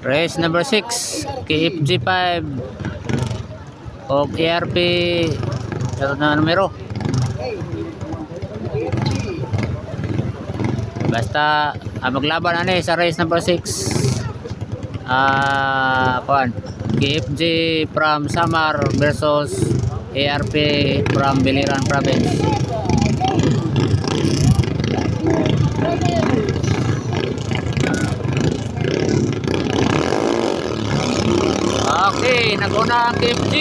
Race number 6, KFG 5 o ERP na numero. Basta maglaban ani sa race number 6. KFG from Samar versus ERP from Biliran Province. Okay, nag-una ang KFG.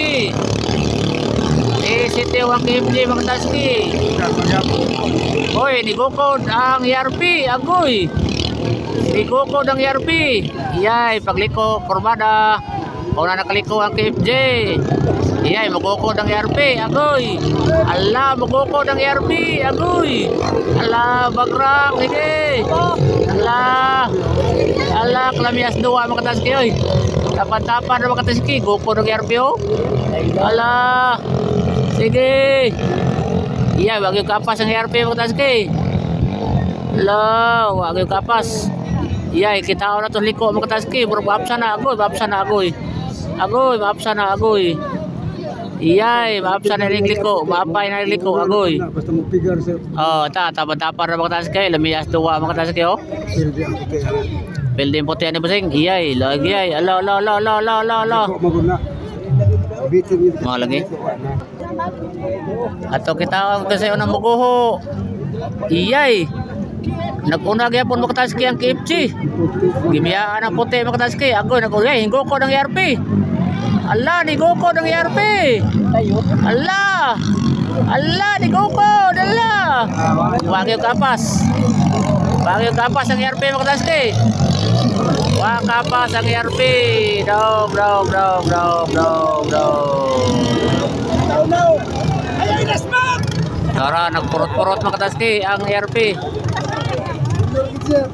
Sitiw ang KFG mga taski. Hoy, nigukod ang ERP. Agoy, nigukod ang ERP. Iyay, pagliko, kurbada. Una nakaliko ang KFG. Iyay, magukod ang ERP. Agoy, ala, magukod ang ERP. Agoy, ala, bagrang. Sige, ala, klamias dua mga taski. Oy, tapan-tapan na mga taski. Gukod ang ERP. Oh, ala, sige. Iya, wag yung kapas ang ERP mga taski. Ala, wag yung kapas. Iya, kita na itong liko mga taski. Bro, maapsa na agoy, maapsa na agoy. Agoy, maapsa na agoy. Iya, maapsa na rin liko, maapay na rin liko, agoy. Basta mo pigar sir. Oh, tapan-tapan na mga taski. Lamiyas duwa mga taski, oh. Pildi ang puti. Pildi yung puti ni Basing. Iyay, lagi ay. Ala. Ako maguna. Bitin yun. Mga lagi. Ato kita kasi unang muguho. Iyay. Nag-una gyapon mo kataski ang KFC. Gimiyaan ang puti mo kataski. Agoy nag-una hingo ko ng ERP. Ala, ni Goko ng ERP. Ala, ni Goko. Ala. Wag yung kapas. Wag yung kapas ang ERP mo kataski. Wag kapas ang ERP. Dog. Tara, nagpurot-purot mga kataski ang ERP. Sir.